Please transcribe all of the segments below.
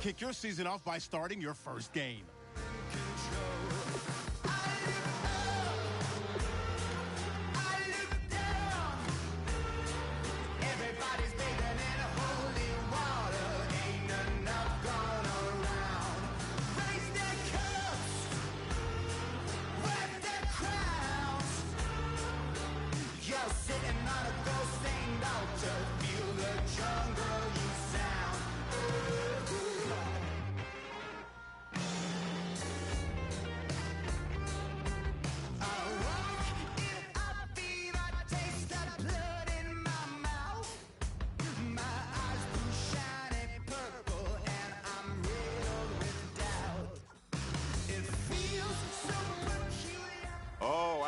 Kick your season off by starting your first game.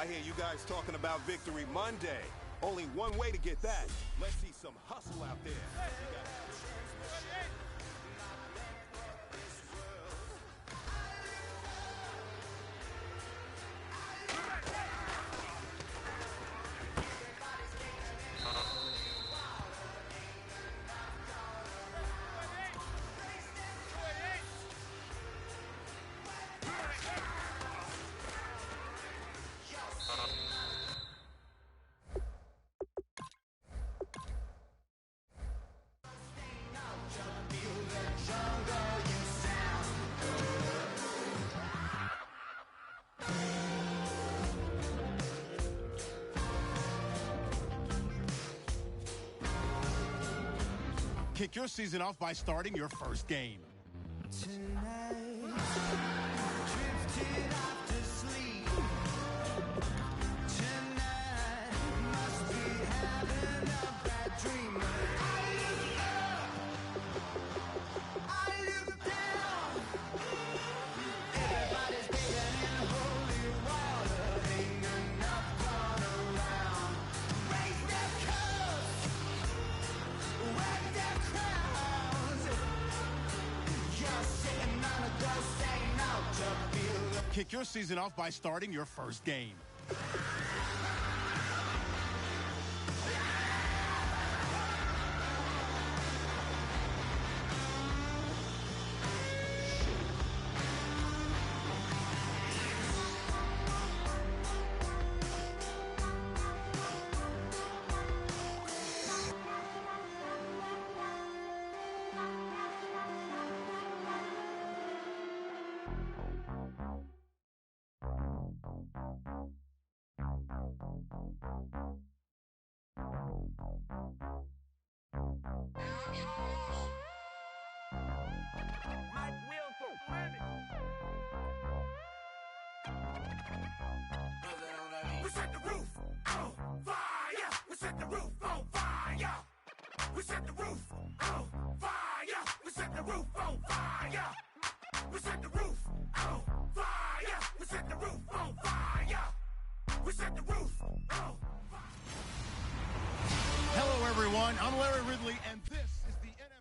I hear you guys talking about Victory Monday. Only one way to get that. Let's see some hustle out there. Kick your season off by starting your first game. Kick your season off by starting your first game. We set the roof on fire. We set the roof on fire. We set the roof on fire. We set the roof on fire. We set the roof on fire. We set the roof on fire. We set the roof on fire. Hello, everyone. I'm Larry Ridley, and this is the NFL.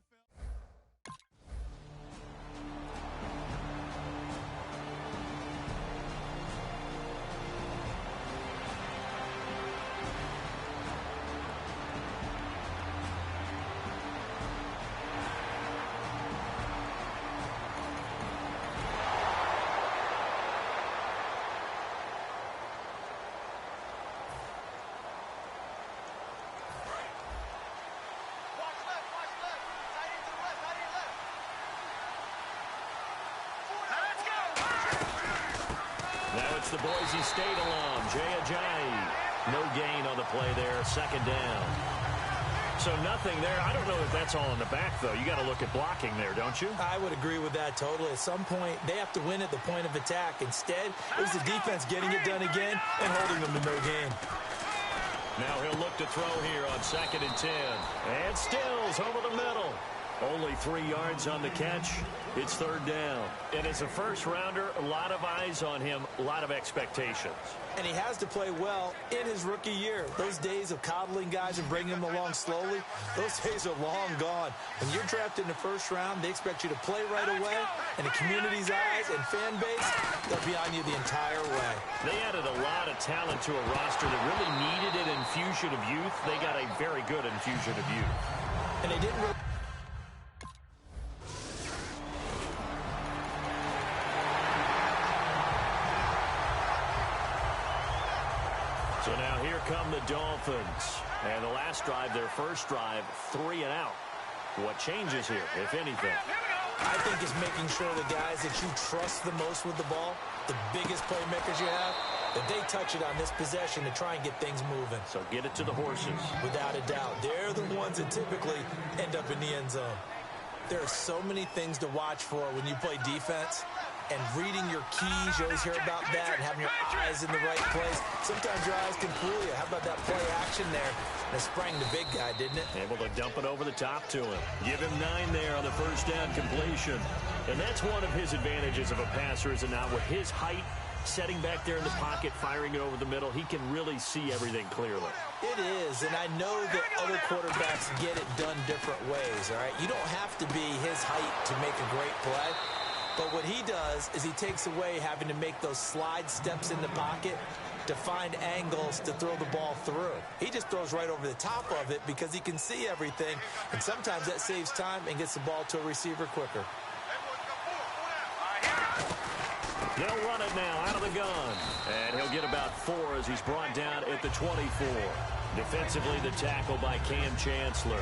Now it's the Boise State alum, Jay Ajayi. No gain on the play there, second down. So nothing there. I don't know if that's all in the back, though. You got to look at blocking there, don't you? I would agree with that totally. At some point, they have to win at the point of attack. Instead, it was the defense getting it done again and holding them to no gain. Now he'll look to throw here on 2nd and 10. And Stills over the middle. Only 3 yards on the catch. It's third down. And as a first-rounder, a lot of eyes on him, a lot of expectations. And he has to play well in his rookie year. Those days of coddling guys and bringing them along slowly, those days are long gone. When you're drafted in the first round, they expect you to play right away, and the community's eyes and fan base, they'll be on you the entire way. They added a lot of talent to a roster that really needed an infusion of youth. They got a very good infusion of youth. And they didn't really... So now here come the Dolphins. And the last drive, their first drive, 3 and out. What changes here, if anything? I think it's making sure the guys that you trust the most with the ball, the biggest playmakers you have, that they touch it on this possession to try and get things moving. So get it to the horses. Without a doubt. They're the ones that typically end up in the end zone. There are so many things to watch for when you play defense. And reading your keys, you always hear about that, and having your eyes in the right place. Sometimes your eyes can fool you. How about that play action there? And it sprang the big guy, didn't it? Able to dump it over the top to him. Give him 9 there on the first down completion. And that's one of his advantages of a passer, is that now with his height, setting back there in the pocket, firing it over the middle, he can really see everything clearly. It is, and I know that other quarterbacks get it done different ways, all right? You don't have to be his height to make a great play. But what he does is he takes away having to make those slide steps in the pocket to find angles to throw the ball through. He just throws right over the top of it because he can see everything, and sometimes that saves time and gets the ball to a receiver quicker. They'll run it now out of the gun. And he'll get about 4 as he's brought down at the 24. Defensively, the tackle by Cam Chancellor.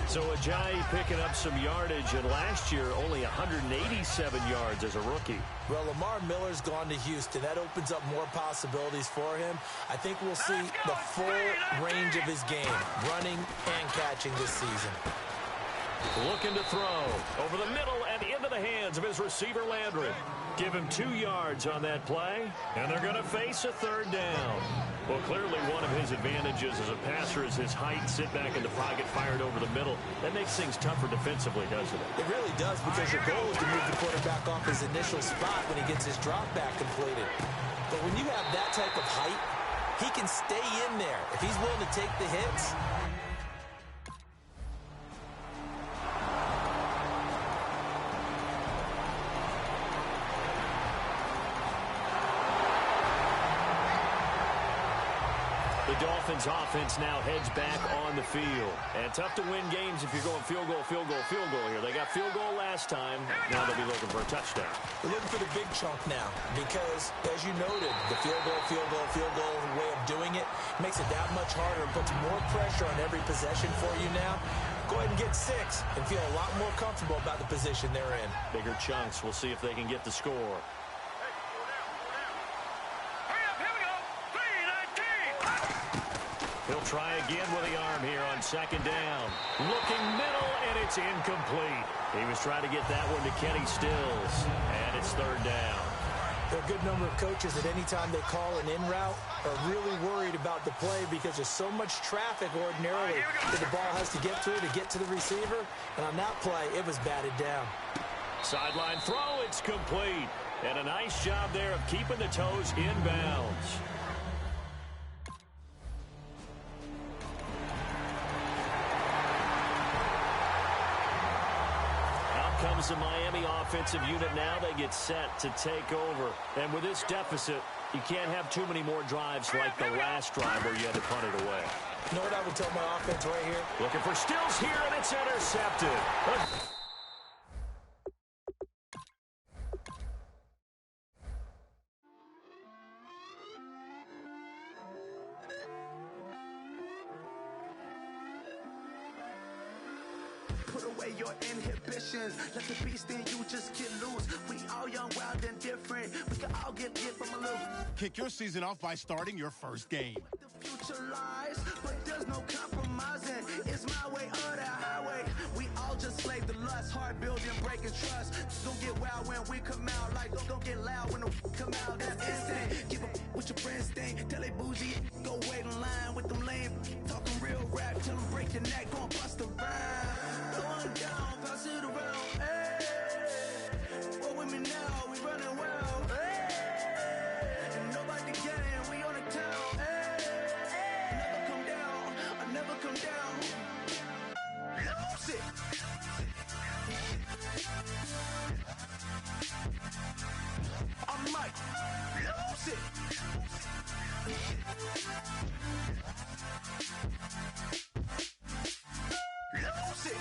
So Ajayi picking up some yardage, and last year only 187 yards as a rookie. Well, Lamar Miller's gone to Houston. That opens up more possibilities for him. I think we'll see the full range of his game, running and catching this season. Looking to throw over the middle and into the hands of his receiver Landry. Give him 2 yards on that play, and they're going to face a third down. Well, clearly one of his advantages as a passer is his height, sit back in the pocket, fired over the middle. That makes things tougher defensively, doesn't it? It really does, because your goal is to move the quarterback off his initial spot when he gets his drop back completed. But when you have that type of height, he can stay in there. If he's willing to take the hits, the Dolphins offense now heads back on the field. And tough to win games if you're going field goal, field goal, field goal here. They got field goal last time. Now they'll be looking for a touchdown. They're looking for the big chunk now because, as you noted, the field goal way of doing it makes it that much harder and puts more pressure on every possession for you now. Go ahead and get 6 and feel a lot more comfortable about the position they're in. Bigger chunks. We'll see if they can get the score. He'll try again with the arm here on second down. Looking middle, and it's incomplete. He was trying to get that one to Kenny Stills, and it's third down. There are a good number of coaches that any time they call an in route are really worried about the play because there's so much traffic ordinarily that the ball has to get through to get to the receiver. And on that play, it was batted down. Sideline throw, it's complete. And a nice job there of keeping the toes in bounds. Comes the Miami offensive unit now. They get set to take over. And with this deficit, you can't have too many more drives like the last drive where you had to punt it away. You know what I would tell my offense right here? Looking for Stills here, and it's intercepted. Put away your inhibitions. Let the beast in you just get loose. We all young, wild, and different. We can all get lit from a little. Kick your season off by starting your first game. The future lies, but there's no compromising. It's my way or the highway. We all just slave to lust, hard building, breaking trust. Don't get wild when we come out. Like, don't get loud when the come out. That's instant. Give up what your friends think. Tell they bougie, go wait in line with them lame. Talking real rap till them break your neck, gon' bust a rhyme. Going down, Lose it.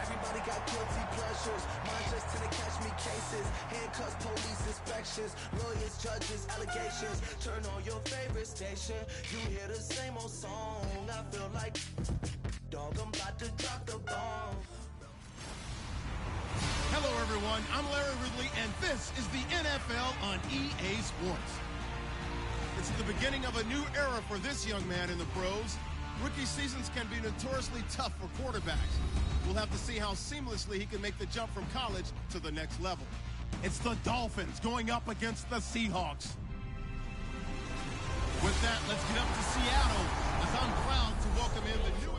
Everybody got guilty pleasures. Mine just tend to catch me cases. Handcuffs, police inspections, lawyers, judges, allegations. Turn on your favorite station. You hear the same old song. I feel like dog, I'm about to drop the bomb. Hello, everyone. I'm Larry Ridley, and this is the NFL on EA Sports. It's the beginning of a new era for this young man in the pros. Rookie seasons can be notoriously tough for quarterbacks. We'll have to see how seamlessly he can make the jump from college to the next level. It's the Dolphins going up against the Seahawks. With that, let's get up to Seattle as I'm proud to welcome in the newest.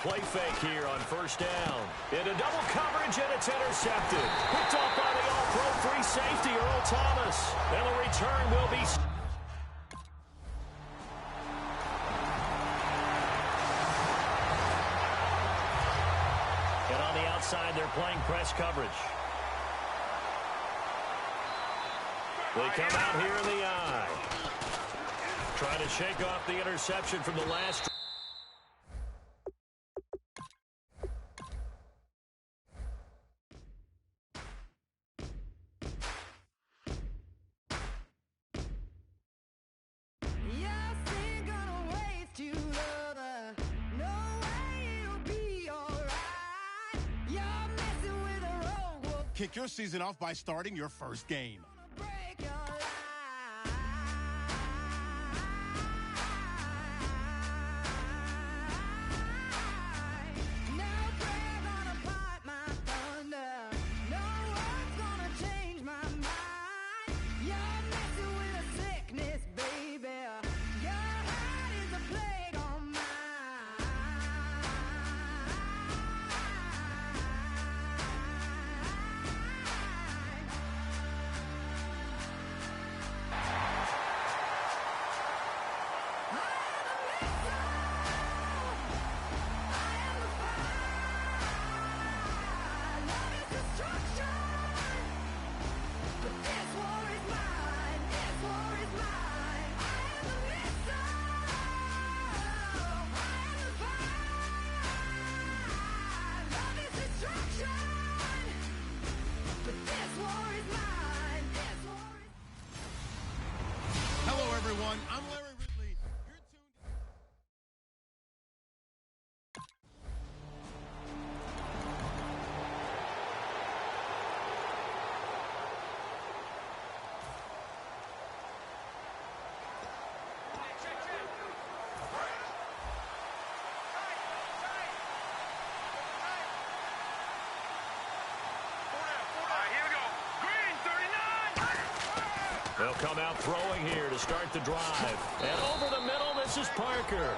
Play fake here on first down. Into double coverage, and it's intercepted. Picked off by the all-pro free safety, Earl Thomas. And the return will be... And on the outside, they're playing press coverage. They come out here in the eye. Trying to shake off the interception from the last... Kick your season off by starting your first game. Everyone, I'm Larry Ridley. You're tuned. They'll come out throwing here to start the drive. And over the middle, this is Parker.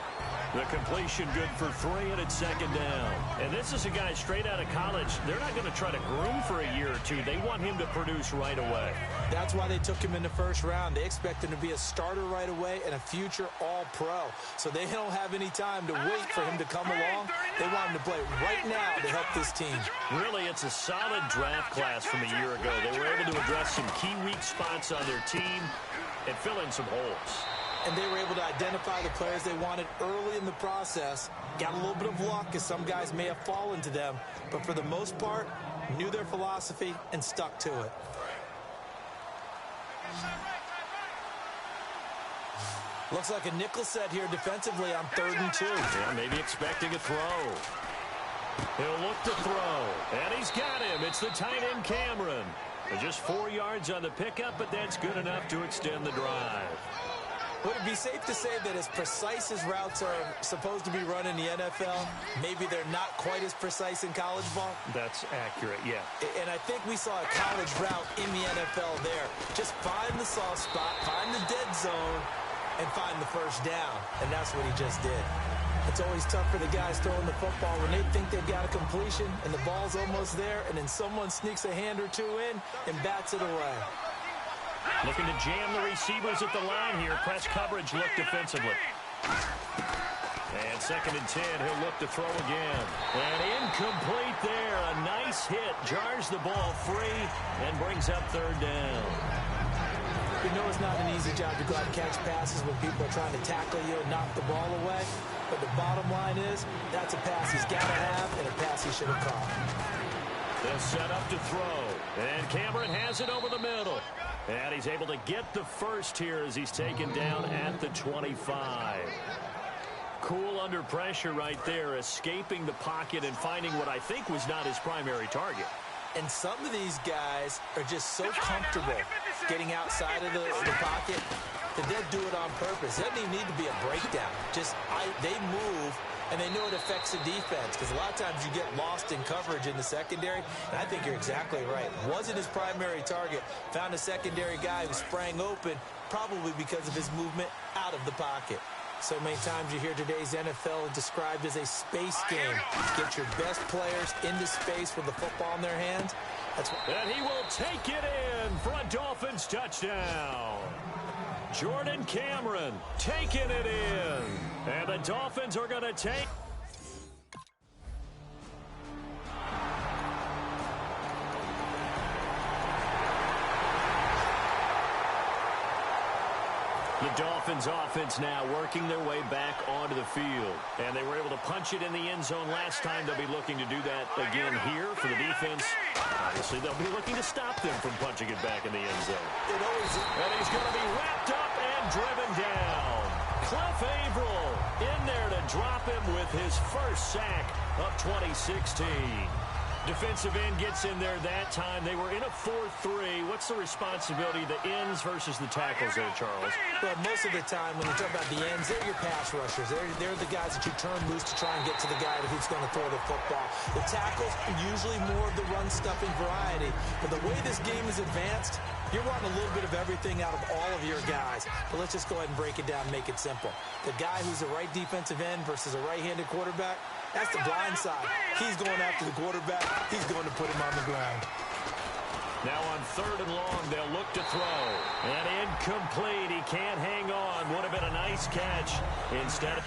The completion good for 3, and it's second down. And this is a guy straight out of college. They're not going to try to groom for a year or two. They want him to produce right away. That's why they took him in the first round. They expect him to be a starter right away and a future all-pro. So they don't have any time to wait for him to come along. They want him to play right now to help this team. Really, it's a solid draft class from a year ago. They were able to address some key weak spots on their team and fill in some holes. And they were able to identify the players they wanted early in the process. Got a little bit of luck, as some guys may have fallen to them. But for the most part, knew their philosophy and stuck to it. Looks like a nickel set here defensively on 3rd and 2. Yeah, maybe expecting a throw. He'll look to throw. And he's got him. It's the tight end, Cameron. Just 4 yards on the pickup, but that's good enough to extend the drive. Would it be safe to say that as precise as routes are supposed to be run in the NFL, maybe they're not quite as precise in college ball? That's accurate, yeah. And I think we saw a college route in the NFL there. Just find the soft spot, find the dead zone, and find the first down. And that's what he just did. It's always tough for the guys throwing the football when they think they've got a completion and the ball's almost there, and then someone sneaks a hand or two in and bats it away. Looking to jam the receivers at the line here. Press coverage look defensively. And 2nd and 10, he'll look to throw again. And incomplete there. A nice hit. Jars the ball free and brings up 3rd down. We know it's not an easy job to go out and catch passes when people are trying to tackle you and knock the ball away. But the bottom line is, that's a pass he's got to have and a pass he should have caught. They'll set up to throw. And Cameron has it over the middle. And he's able to get the first here as he's taken down at the 25. Cool under pressure right there, escaping the pocket and finding what I think was not his primary target. And some of these guys are just so comfortable getting outside of the pocket that they'll do it on purpose. It doesn't even need to be a breakdown. They move, and they know it affects the defense because a lot of times you get lost in coverage in the secondary, and I think you're exactly right. Wasn't his primary target. Found a secondary guy who sprang open, probably because of his movement out of the pocket. So many times you hear today's NFL described as a space game. Get your best players into space with the football in their hands. And he will take it in for a Dolphins touchdown. Jordan Cameron taking it in. And the Dolphins are going to take... The Dolphins offense now working their way back onto the field. And they were able to punch it in the end zone last time. They'll be looking to do that again here for the defense. Obviously, they'll be looking to stop them from punching it back in the end zone. And he's going to be wrapped up and driven down. Cliff Averill in there to drop him with his first sack of 2016. Defensive end gets in there that time. They were in a 4-3. What's the responsibility of the ends versus the tackles there, Charles? Well, most of the time when you talk about the ends, they're your pass rushers. They're the guys that you turn loose to try and get to the guy who's going to throw the football. The tackles are usually more of the run-stuffing variety. But the way this game is advanced, you're wanting a little bit of everything out of all of your guys. But let's just go ahead and break it down and make it simple. The guy who's a right defensive end versus a right-handed quarterback, that's the blind side. He's going after the quarterback. He's going to put him on the ground. Now on 3rd and long, they'll look to throw. And incomplete. He can't hang on. Would have been a nice catch. Instead of...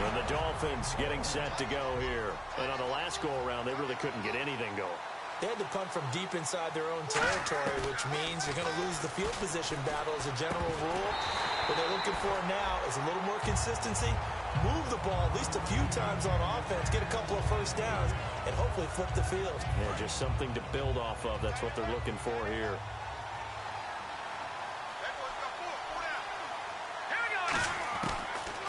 And the Dolphins getting set to go here. And on the last go-around, they really couldn't get anything going. They had to punt from deep inside their own territory, which means you're going to lose the field position battle as a general rule. What they're looking for now is a little more consistency, move the ball at least a few times on offense, get a couple of first downs, and hopefully flip the field. Yeah, just something to build off of. That's what they're looking for here.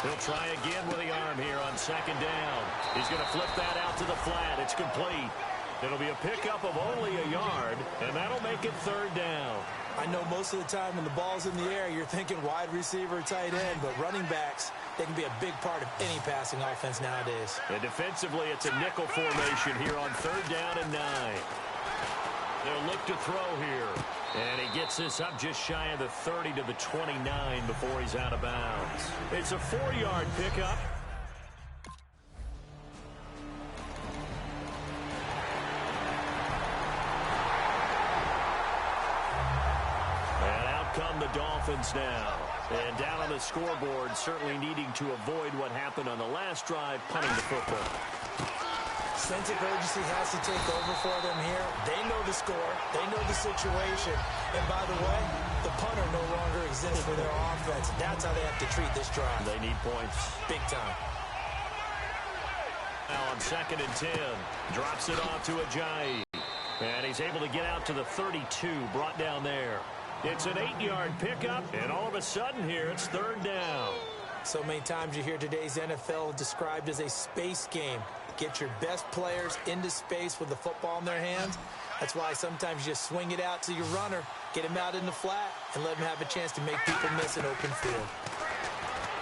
He'll try again with the arm here on 2nd down. He's going to flip that out to the flat. It's complete. It'll be a pickup of only a yard, and that'll make it 3rd down. I know most of the time when the ball's in the air, you're thinking wide receiver, tight end, but running backs, they can be a big part of any passing offense nowadays. And defensively, it's a nickel formation here on 3rd down and 9. They'll look to throw here. And he gets this up just shy of the 30 to the 29 before he's out of bounds. It's a 4-yard pickup. Come the Dolphins now. And down on the scoreboard, certainly needing to avoid what happened on the last drive, punting the football. Sense of urgency has to take over for them here. They know the score. They know the situation. And by the way, the punter no longer exists for their offense. That's how they have to treat this drive. They need points. Big time. Now on 2nd and 10, drops it off to Ajayi. And he's able to get out to the 32, brought down there. It's an 8-yard pickup, and all of a sudden here, it's 3rd down. So many times you hear today's NFL described as a space game. Get your best players into space with the football in their hands. That's why sometimes you just swing it out to your runner, get him out in the flat, and let him have a chance to make people miss an open field.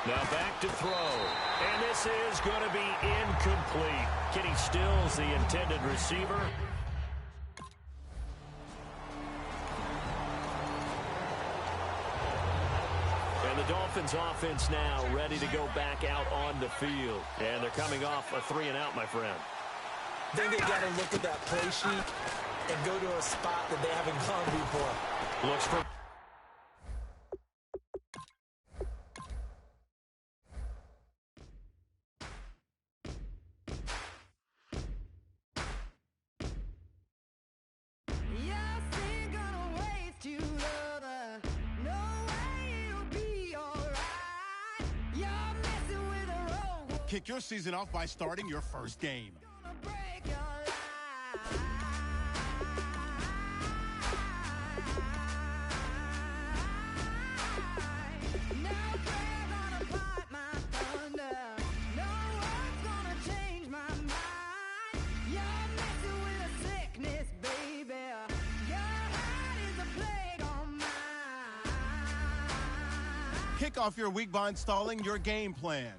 Now back to throw. And this is going to be incomplete. Kenny Stills, the intended receiver. And the Dolphins offense now ready to go back out on the field. And they're coming off a 3-and-out, my friend. I think they got to look at that play sheet and go to a spot that they haven't gone before. Looks for... Kick your season off by starting your first game. Kick off your week by installing your game plan.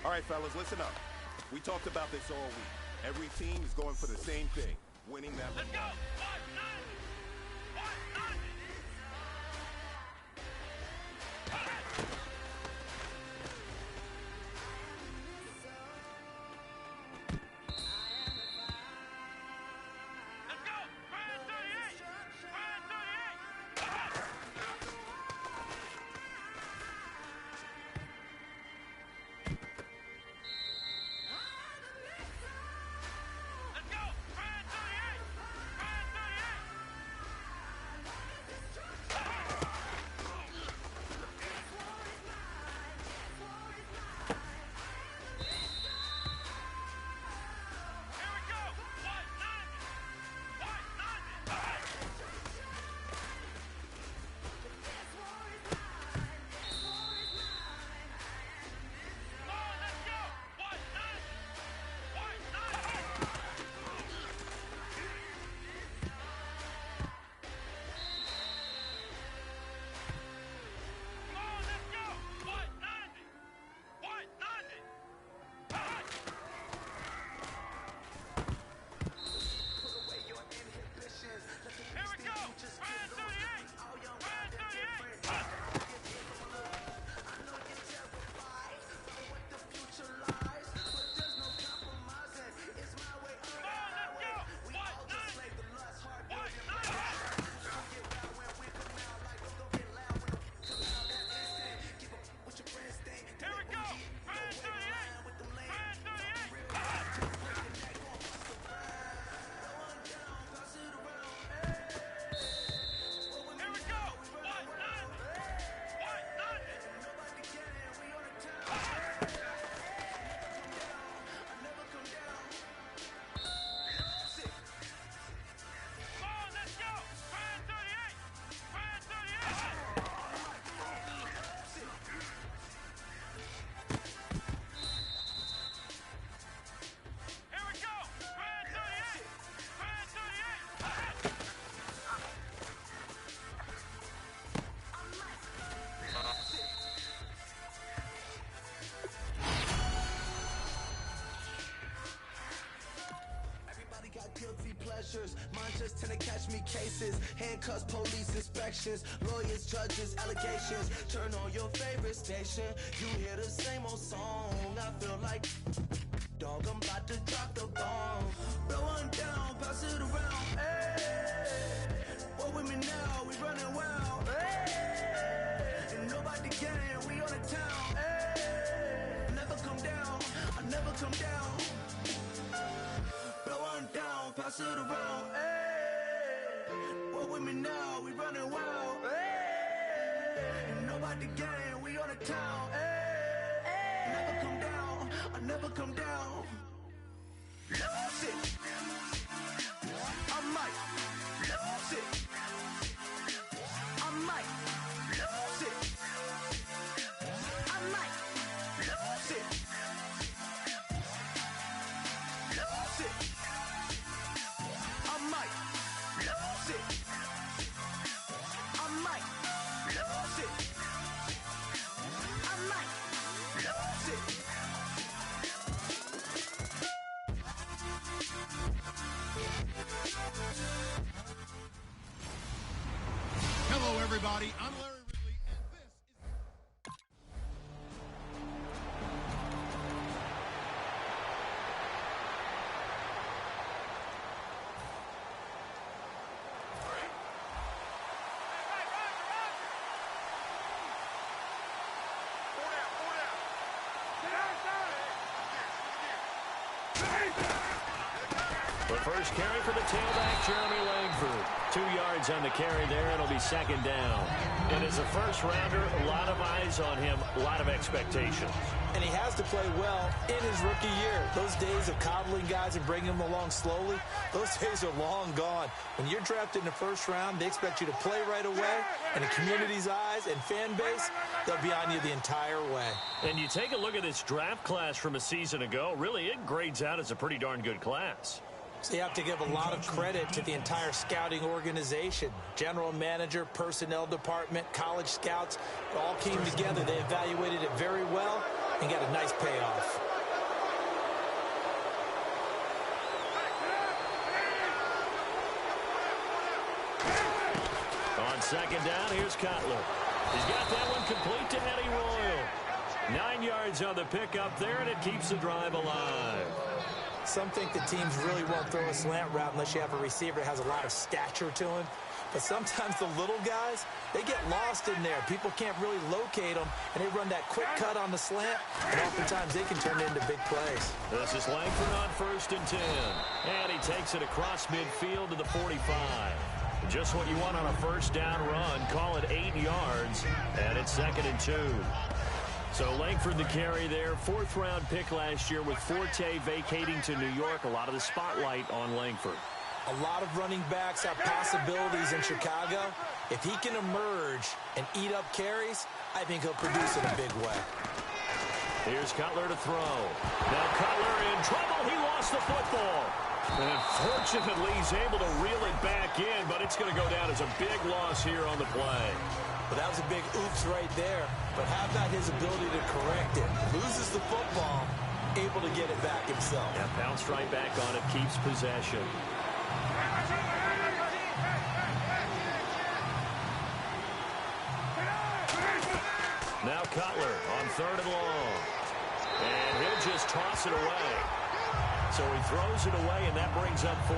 All right, fellas, listen up. We talked about this all week. Every team is going for the same thing, winning that. Let's go! just tend to catch me cases. Handcuffs, police inspections, lawyers, judges, allegations. Turn on your favorite station. You hear the same old song. I feel like, dog, I'm about to drop the bomb. Blow one down, pass it around. Hey, what with me now? We running wild. Hey, and nobody can. We on the town. Hey, never come down. I never come down. Blow one down, pass it around. Hey, what with me now? We running wild. Hey, and nobody can. We on the town. Hey, never come down. I never come down. Lose it. I might lose it. I might lose it. I might lose it. Lose it. I might lose it. I might lose it. I might lose it. Hello, everybody. I'm Larry Ridley, and this is... The first carry for the tailback, Jeremy Langford. 2 yards on the carry there. It'll be second down. And as a first-rounder, a lot of eyes on him, a lot of expectations. And he has to play well in his rookie year. Those days of coddling guys and bringing them along slowly, those days are long gone. When you're drafted in the first round, they expect you to play right away. And the community's eyes and fan base, they'll be on you the entire way. And you take a look at this draft class from a season ago, really it grades out as a pretty darn good class. So you have to give a lot of credit to the entire scouting organization. General manager, personnel department, college scouts, it all came together. They evaluated it very well and got a nice payoff. On second down, here's Cutler. He's got that one complete to Eddie Royal. 9 yards on the pickup there, and it keeps the drive alive. Some think the teams really won't throw a slant route unless you have a receiver that has a lot of stature to him. But sometimes the little guys, they get lost in there. People can't really locate them, and they run that quick cut on the slant, and oftentimes they can turn it into big plays. This is Langford on 1st and 10. And he takes it across midfield to the 45. Just what you want on a first down run. Call it 8 yards, and it's 2nd and 2. So Langford the carry there, 4th-round pick last year with Forte vacating to New York. A lot of the spotlight on Langford. A lot of running backs have possibilities in Chicago. If he can emerge and eat up carries, I think he'll produce in a big way. Here's Cutler to throw. Now Cutler in trouble. He lost the football. And fortunately, he's able to reel it back in, but it's going to go down as a big loss here on the play. Well, that was a big oops right there. But how about his ability to correct it? Loses the football, able to get it back himself. Yeah, bounced right back on it, keeps possession. Now Cutler on 3rd and long. And he'll just toss it away. So he throws it away, and that brings up 4.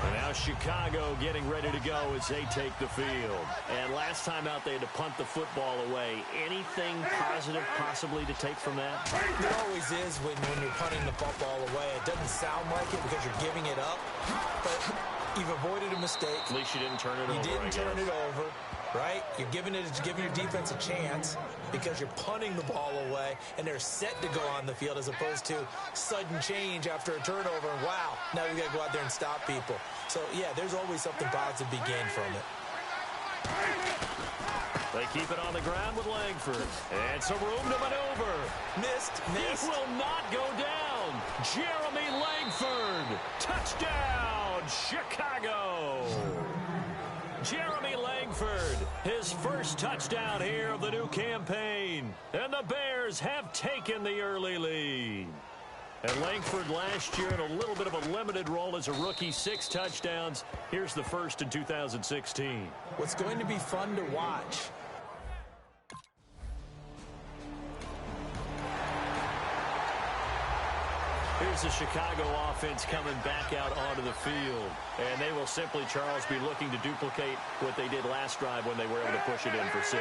And now Chicago getting ready to go as they take the field. And last time out, they had to punt the football away. Anything positive possibly to take from that? It always is when you're punting the football away. It doesn't sound like it because you're giving it up, but you've avoided a mistake. At least you didn't turn it over. You didn't turn it over, right? You're giving your defense a chance because you're punting the ball away, and they're set to go on the field as opposed to sudden change after a turnover. And wow, now we got to go out there and stop people. So, yeah, there's always something positive to be gained from it. They keep it on the ground with Langford. And some room to maneuver. Missed. It will not go down. Jeremy Langford. Touchdown, Chicago. Jeremy Langford, his first touchdown here of the new campaign. And the Bears Bears have taken the early lead. And Langford last year in a little bit of a limited role as a rookie, 6 touchdowns. Here's the first in 2016. What's going to be fun to watch? Here's the Chicago offense coming back out onto the field. And they will simply, Charles, be looking to duplicate what they did last drive when they were able to push it in for 6.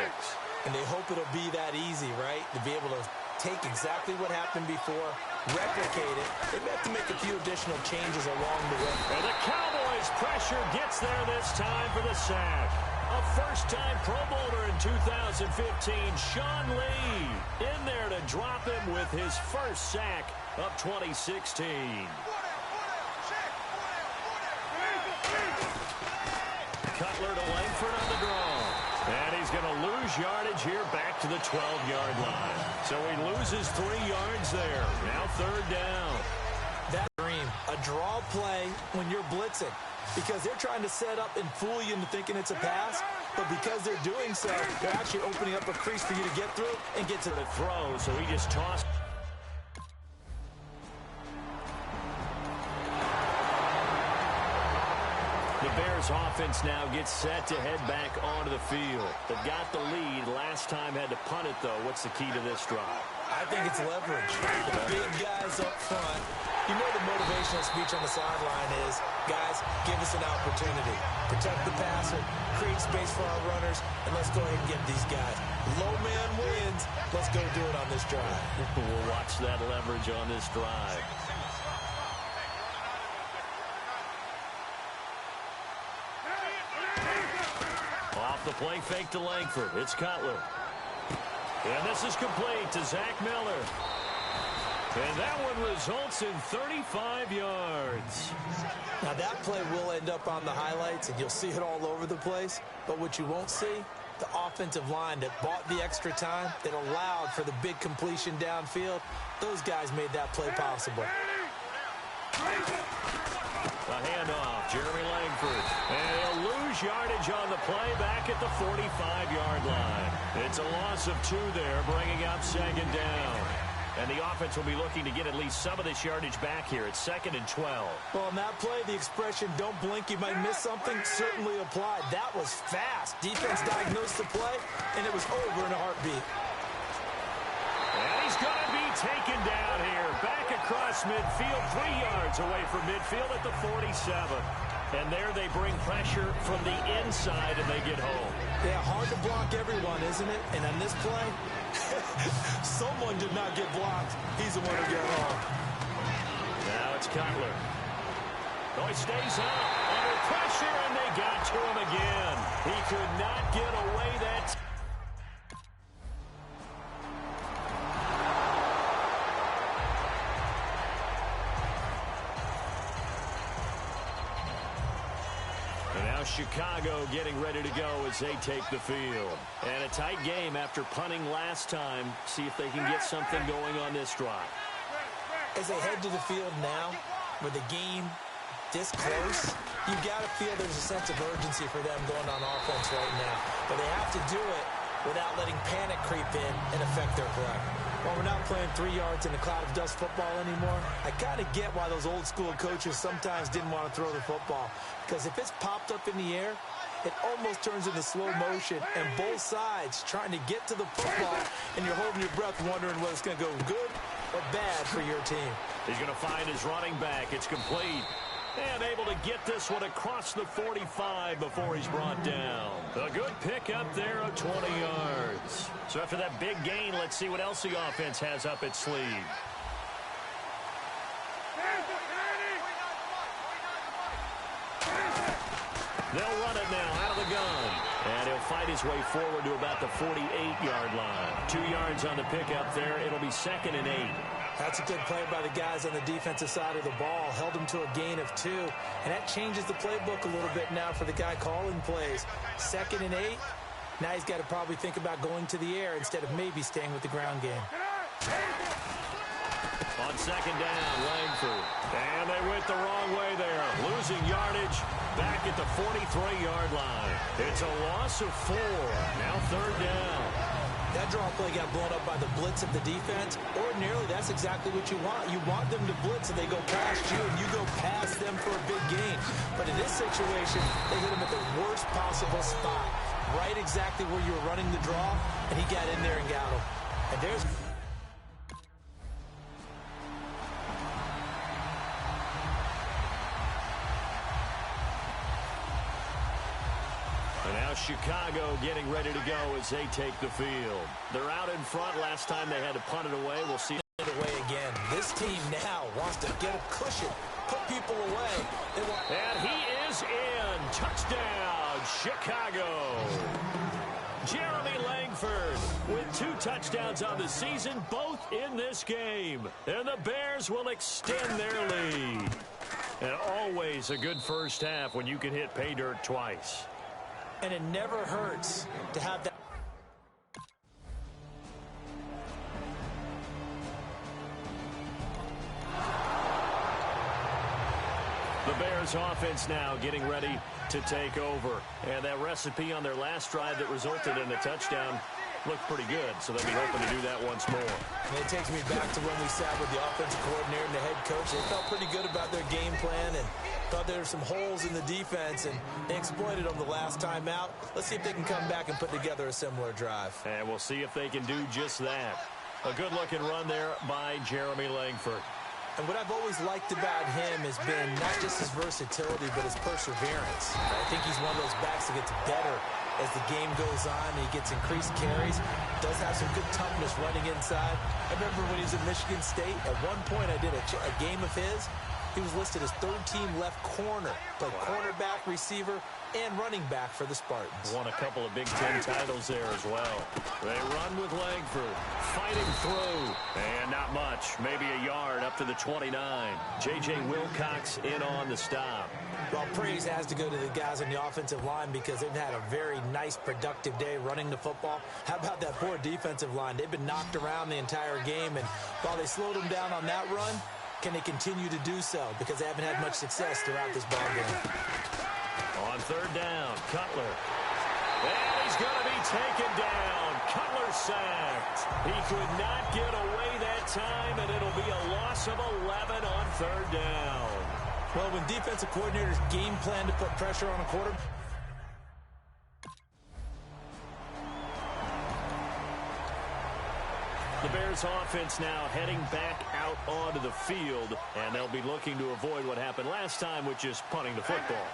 And they hope it'll be that easy, right? To be able to take exactly what happened before, replicate it. They may have to make a few additional changes along the way. And the Cowboys' pressure gets there this time for the sack. A first-time Pro Bowler in 2015, Sean Lee, in there to drop him with his first sack of 2016. Cutler to Langford on the draw. And he's going to lose yardage here back to the 12-yard line. So he loses 3 yards there. Now 3rd down. That dream, a draw play when you're blitzing. Because they're trying to set up and fool you into thinking it's a pass. But because they're doing so, they're actually opening up a crease for you to get through and get to the throw. So he just tossed. The Bears offense now gets set to head back onto the field. They've got the lead. Last time had to punt it, though. What's the key to this drive? I think it's leverage. The big guys up front. You know the motivational speech on the sideline is, guys, give us an opportunity. Protect the passer, create space for our runners, and let's go ahead and get these guys. Low man wins. Let's go do it on this drive. We'll watch that leverage on this drive. Off the play fake to Langford. It's Cutler. And this is complete to Zach Miller. And that one results in 35 yards. Now that play will end up on the highlights, and you'll see it all over the place. But what you won't see, the offensive line that bought the extra time, that allowed for the big completion downfield, those guys made that play possible. A handoff, Jeremy Langford. And he'll lose yardage on the play back at the 45-yard line. It's a loss of 2 there, bringing up 2nd down. And the offense will be looking to get at least some of this yardage back here. It's 2nd and 12. Well, on that play, the expression, don't blink, you might miss something, certainly applied. That was fast. Defense diagnosed the play, and it was over in a heartbeat. And he's going to be taken down here. Back across midfield, 3 yards away from midfield at the 47. And there they bring pressure from the inside, and they get home. Yeah, hard to block everyone, isn't it? And on this play, someone did not get blocked. He's the one who got home. Now it's Cutler. Oh, he stays out under pressure, and they got to him again. He could not get away that. And now Chicago getting ready to go as they take the field. And a tight game after punting last time. See if they can get something going on this drive. As they head to the field now, with the game this close, you got to feel there's a sense of urgency for them going on offense right now. But they have to do it without letting panic creep in and affect their play. While we're not playing 3 yards in a cloud of dust football anymore, I kind of get why those old school coaches sometimes didn't want to throw the football. Because if it's popped up in the air, it almost turns into slow motion, and both sides trying to get to the football, and you're holding your breath wondering whether it's going to go good or bad for your team. He's going to find his running back. It's complete. And able to get this one across the 45 before he's brought down. A good pick up there of 20 yards. So after that big gain, let's see what else the offense has up its sleeve. They'll run it now out of the gun. And he'll fight his way forward to about the 48-yard line. 2 yards on the pickup there. It'll be 2nd and 8. That's a good play by the guys on the defensive side of the ball. Held him to a gain of 2. And that changes the playbook a little bit now for the guy calling plays. 2nd and 8. Now he's got to probably think about going to the air instead of maybe staying with the ground game. On 2nd down, Langford. And they went the wrong way there. Losing yardage back at the 43-yard line. It's a loss of 4. Now 3rd down. That draw play got blown up by the blitz of the defense. Ordinarily, that's exactly what you want. You want them to blitz and they go past you, and you go past them for a big gain. But in this situation, they hit him at the worst possible spot, right exactly where you were running the draw, and he got in there and got him. And there's... And now Chicago getting ready to go as they take the field. They're out in front. Last time they had to punt it away. We'll see it away again. This team now wants to get a cushion, put people away. And he is in. Touchdown, Chicago. Jeremy Langford with 2 touchdowns on the season, both in this game. And the Bears will extend their lead. And always a good first half when you can hit pay dirt twice. And it never hurts to have that. The Bears offense now getting ready to take over. And that recipe on their last drive that resulted in a touchdown looked pretty good, so they'll be hoping to do that once more. And it takes me back to when we sat with the offensive coordinator and the head coach. They felt pretty good about their game plan and thought there were some holes in the defense, and they exploited them the last time out. Let's see if they can come back and put together a similar drive. And we'll see if they can do just that. A good-looking run there by Jeremy Langford. And what I've always liked about him has been not just his versatility, but his perseverance. I think he's one of those backs that gets better as the game goes on. He gets increased carries, does have some good toughness running inside. I remember when he was at Michigan State, at one point I did a game of his. He was listed as third-team left corner, played cornerback, receiver, and running back for the Spartans. Won a couple of Big Ten titles there as well. They run with Langford, fighting through, and not much, maybe a yard up to the 29. J.J. Wilcox in on the stop. Well, praise has to go to the guys on the offensive line because they've had a very nice, productive day running the football. How about that poor defensive line? They've been knocked around the entire game, and while they slowed them down on that run, can they continue to do so? Because they haven't had much success throughout this ballgame. On third down, Cutler. And he's going to be taken down. Cutler sacked. He could not get away that time, and it'll be a loss of 11 on third down. Well, when defensive coordinators game plan to put pressure on a quarterback, the Bears offense now heading back out onto the field, and they'll be looking to avoid what happened last time, which is punting the football.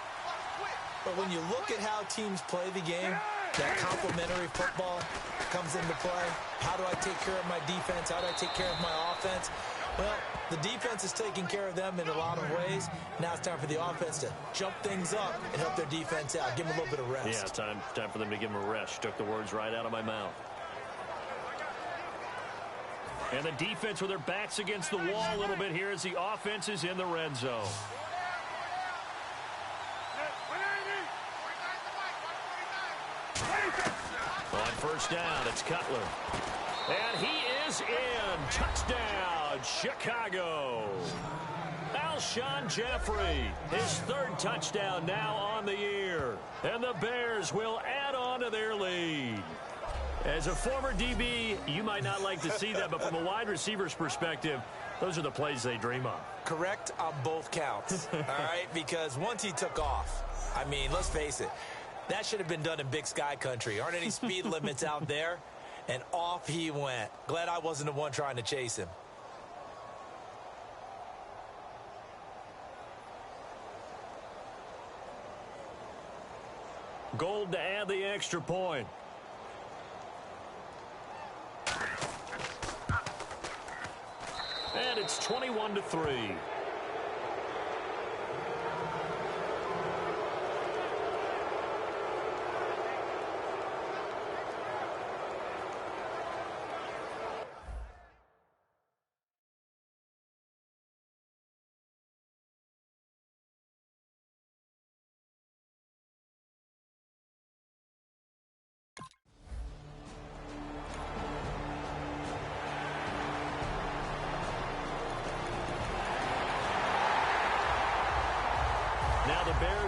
But when you look at how teams play the game, that complementary football comes into play. How do I take care of my defense? How do I take care of my offense? Well, the defense is taking care of them in a lot of ways. Now it's time for the offense to jump things up and help their defense out. Give them a little bit of rest. Yeah, time for them to give them a rest. You took the words right out of my mouth. And the defense with their backs against the wall a little bit here as the offense is in the red zone. On first down, it's Cutler. And he is in. Touchdown, Chicago. Alshon Jeffrey, his third touchdown now on the year. And the Bears will add on to their lead. As a former DB, you might not like to see that, but from a wide receiver's perspective, those are the plays they dream of. Correct on both counts, all right? Because once he took off, I mean, let's face it, that should have been done in Big Sky country. Aren't any speed limits out there? And off he went. Glad I wasn't the one trying to chase him. Gold to add the extra point. And it's 21-3.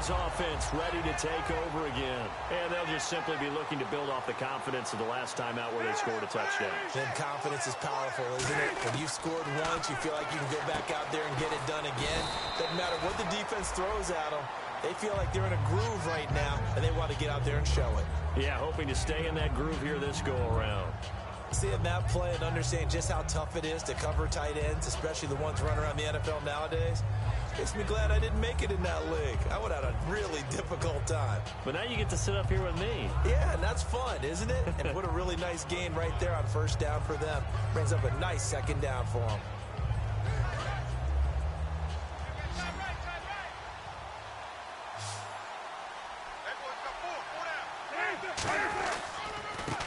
his offense ready to take over again. And they'll just simply be looking to build off the confidence of the last time out where they scored a touchdown. Then confidence is powerful, isn't it? When you've scored once, you feel like you can go back out there and get it done again. Doesn't matter what the defense throws at them. They feel like they're in a groove right now, and they want to get out there and show it. Yeah, hoping to stay in that groove here this go-around. Seeing that play and understand just how tough it is to cover tight ends, especially the ones running around the NFL nowadays, makes me glad I didn't make it in that league. I would have had a really difficult time. But now you get to sit up here with me. Yeah, and that's fun, isn't it? And what a really nice gain right there on first down for them. Brings up a nice second down for them.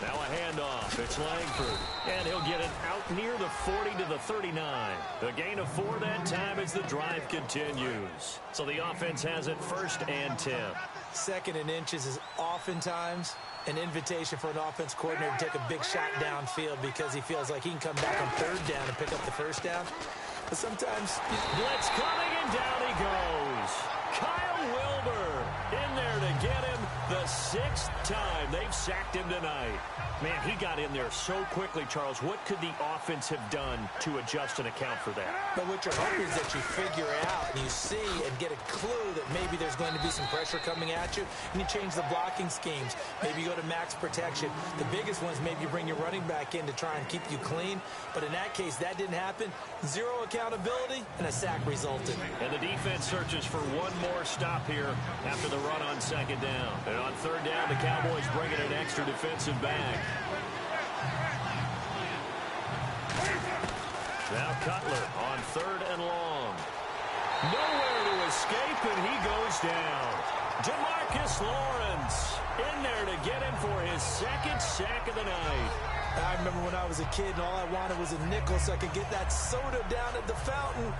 Now a handoff. It's Langford. And he'll get it out near the 40 to the 39. The gain of 4 that time as the drive continues. So the offense has it 1st and 10. 2nd and inches is oftentimes an invitation for an offense coordinator to take a big shot downfield because he feels like he can come back on 3rd down and pick up the first down. But sometimes... Blitz coming, and down he goes. Kyle Wilbur in there to get him the 6th time they've sacked him tonight. Man, he got in there so quickly, Charles. What could the offense have done to adjust and account for that? But what you're hoping is that you figure out and you see and get a clue that maybe there's going to be some pressure coming at you, and you change the blocking schemes. Maybe you go to max protection. The biggest one is maybe you bring your running back in to try and keep you clean. But in that case, that didn't happen. 0 accountability, and a sack resulted. And the defense searches for one more stop here after the run on 2nd down. And on 3rd down, the Cowboys bring in an extra defensive back. Now Cutler on 3rd and long. Nowhere to escape, and he goes down. Demarcus Lawrence in there to get him for his 2nd sack of the night. I remember when I was a kid and all I wanted was a nickel so I could get that soda down at the fountain.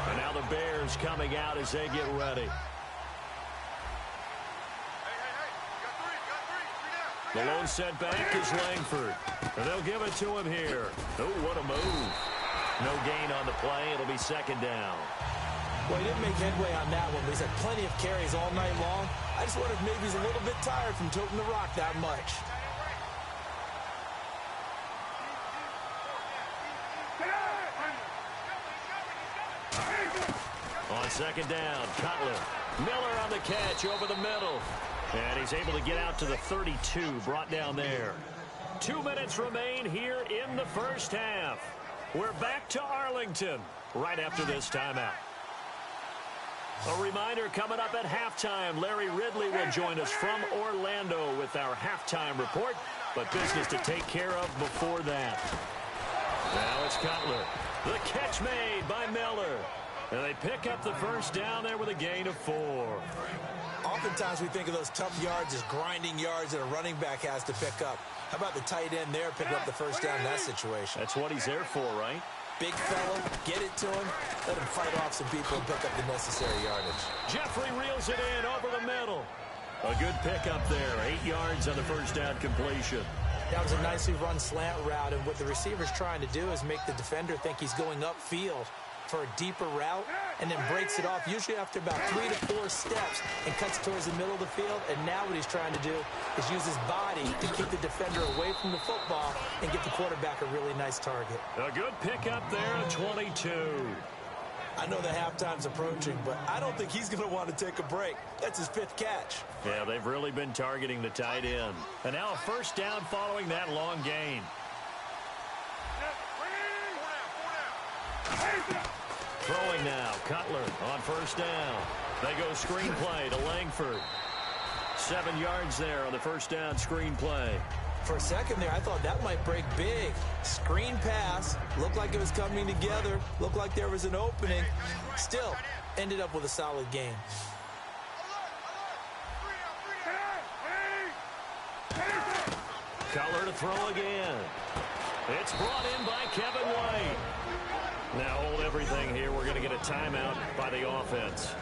And now the Bears coming out as they get ready. The lone setback is Langford. And they'll give it to him here. Oh, what a move. No gain on the play. It'll be 2nd down. well, he didn't make headway on that one, but he's had plenty of carries all night long. I just wonder if maybe he's a little bit tired from toting the rock that much. On 2nd down, Cutler. Miller on the catch over the middle. And he's able to get out to the 32, brought down there. 2 minutes remain here in the 1st half. We're back to Arlington right after this timeout. A reminder coming up at halftime, Larry Ridley will join us from Orlando with our halftime report, but business to take care of before that. Now it's Cutler. The catch made by Miller. And they pick up the 1st down there with a gain of 4. Oftentimes we think of those tough yards as grinding yards that a running back has to pick up. How about the tight end there picking up the 1st down in that situation? That's what he's there for, right? Big fella, get it to him, let him fight off some people and pick up the necessary yardage. Jeffrey reels it in over the middle. A good pickup there, 8 yards on the 1st down completion. That was a nicely run slant route, and what the receiver's trying to do is make the defender think he's going upfield for a deeper route, and then breaks it off usually after about 3 to 4 steps and cuts towards the middle of the field. And now what he's trying to do is use his body to keep the defender away from the football and get the quarterback a really nice target. A good pickup there at 22. I know the halftime's approaching, but I don't think he's going to want to take a break. That's his 5th catch. Yeah, they've really been targeting the tight end. And now a 1st down following that long gain. Throwing now, Cutler on 1st down. They go screenplay to Langford. 7 yards there on the 1st down screenplay. For a second there, I thought that might break big. Screen pass, looked like it was coming together, looked like there was an opening. Still, ended up with a solid gain. Cutler to throw again. It's brought in by Kevin White. Now hold everything here. We're going to get a timeout by the offense.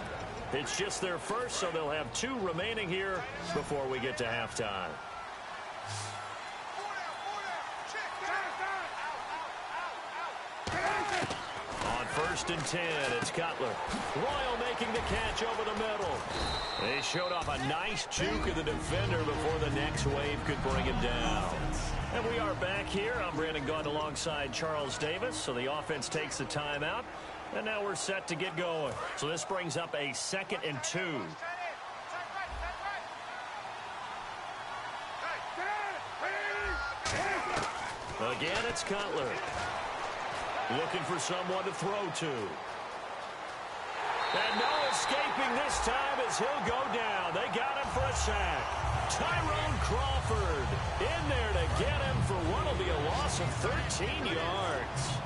It's just their first, so they'll have 2 remaining here before we get to halftime. On 1st and 10, it's Cutler. Royal making the catch over the middle. They showed off a nice juke of the defender before the next wave could bring him down. And we are back here. I'm Brandon Gaudin alongside Charles Davis. So the offense takes the timeout. And now we're set to get going. So this brings up a 2nd and 2. Again, it's Cutler. Looking for someone to throw to. And no escaping this time as he'll go down. They got him for a sack. Tyrone Crawford in there to get him for what will be a loss of 13 yards.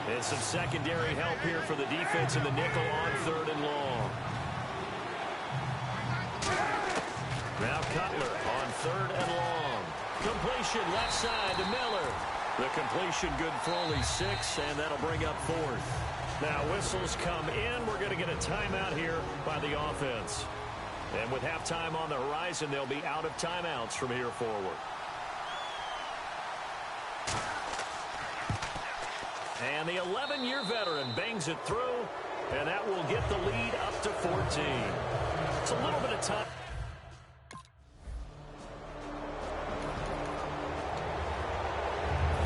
And some secondary help here for the defense in the nickel on 3rd and long. Now Cutler on 3rd and long. Completion left side to Miller. The completion good for only 6, and that'll bring up 4th. Now whistles come in. We're going to get a timeout here by the offense. And with halftime on the horizon, they'll be out of timeouts from here forward. And the 11-year veteran bangs it through, and that will get the lead up to 14. It's a little bit of time.